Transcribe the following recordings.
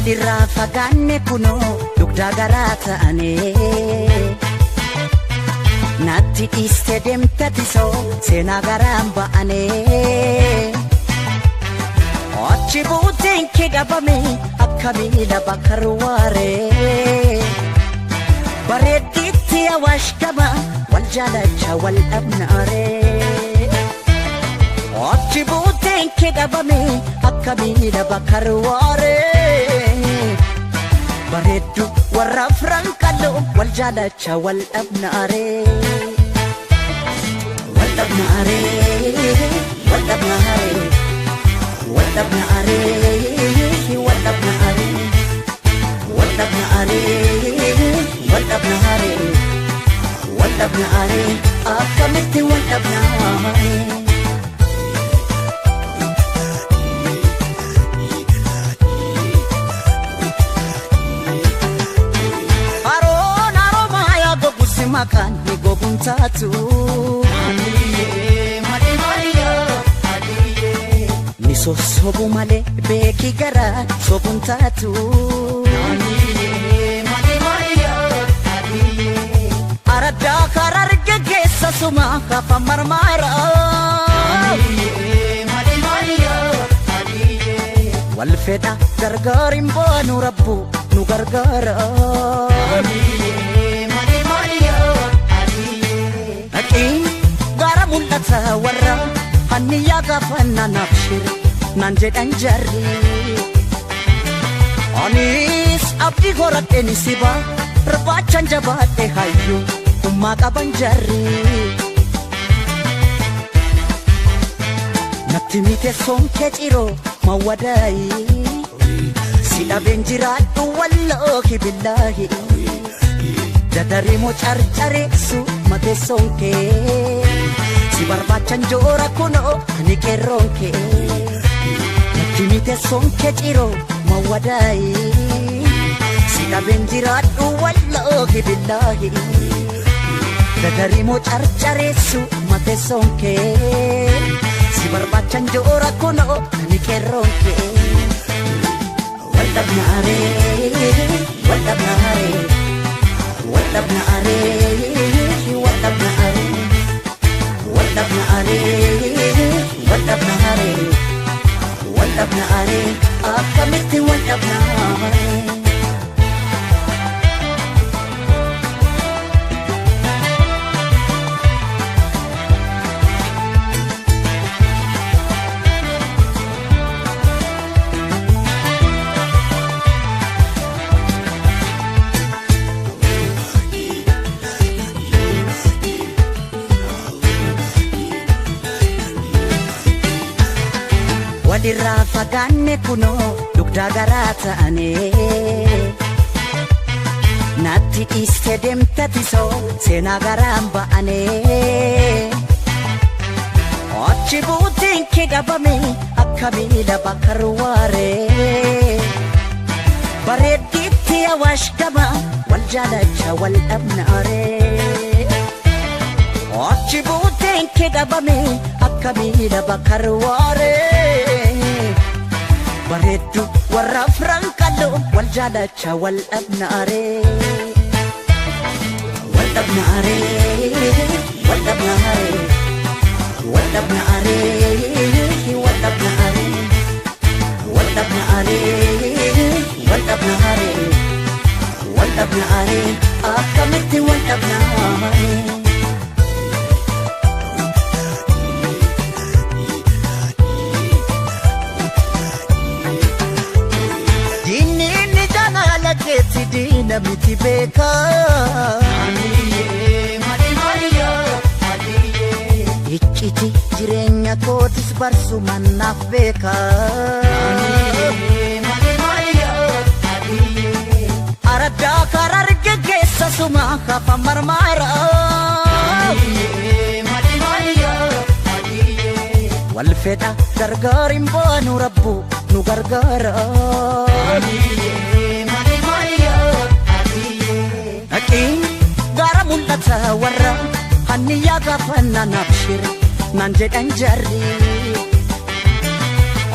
walirraa fagaanne kunoo dugda garaa ta'anii natti dhiiste deemtatisoo seenaa garaan ba'anii achi buuteen kee dhabame akka miila bakka ruwaaree bareeddiitti awaash gama wal jaalacha wal dhabnaaree achi buuteen kee dhabame akka miila bakka ruwaaree bareeddu warra afran qal'oo wal jaalacha wal dhabnaaree wal dhabnaaree wal dhabnaaree ودبنا عليه ودبنا عليه ودبنا عليه ودبنا عليه ودبنا عليه أكملت ودبنا عليه أرون أرون ما يا بابو سمكان يجوبون تاتو sobu male beki gara sobun tatu arada karar gegesa suma kafa marmara wal feda gargarin bonu rabbu nu gargara akin gara mulata warra haniya gafanna nafshir nanje danjari anis abdi gorat enisiba rebachan jabate hayu umaka banjari natimite sonke ciro mawadai sila benjira tu wallahi billahi dadari mo charchare su mate sonke si barbachan jora kuno ani keronke Kimite sonke ciro mawadai sila benjiradu wallahi billahi dadari mo charcharesu mate sonke si barbachan jora kuno ani keronke wadabna are wadabna are wadabna are wadabna are wadabna are wadabna are ودبنا عليه أكملت ودبنا عليه walirraa fagaanne kunoo dugda garaa ta'anii natti dhiiste deemtatisoo seenaa garaan ba'anii achi buuteen kee dhabame akka miila bakka ruwaaree bareeddiitti awaash gama wal jaalacha wal dhabnaaree achi buuteen kee dhabame akka miila bakka ruwaaree bareeddu warra afran qal'oo wal jaalacha wal dhabnaaree wal dhabnaaree wal dhabnaaree wal dhabnaaree wal dhabnaaree wal dhabnaaree wal dhabnaaree wal dhabnaaree akkamitti wal dhabnaaree dina miti beka ichiti jirenya kotis barsu manaf beka arada karar gegesa suma kafa marmara wal feda gargarin bonu rabbu nu gargara akin gara mulata warra haniya gafanna nafshir nanje danjari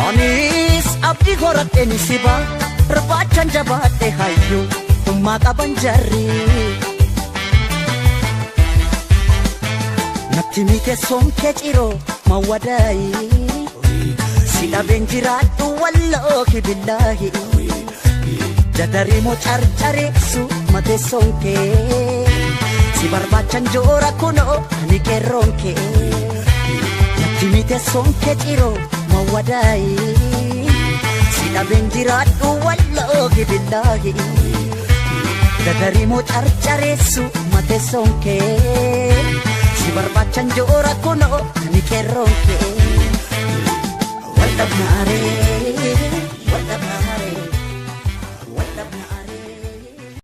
anis abdi gorat enisiba Rabachan jabaate hayyu umma qaban jarri Natti mite sonke ciro mawadai Sida benjiratu wallahi billahi Dadarimo charcharesu mate sonke Si barbachan jora kuno ani keronke Natti mite sonke ciro mawadai Sida benjiratu wallahi billahi Dadarimo charcharesu mate sonke Si barbachan jora kuno ani keronke Waldabnare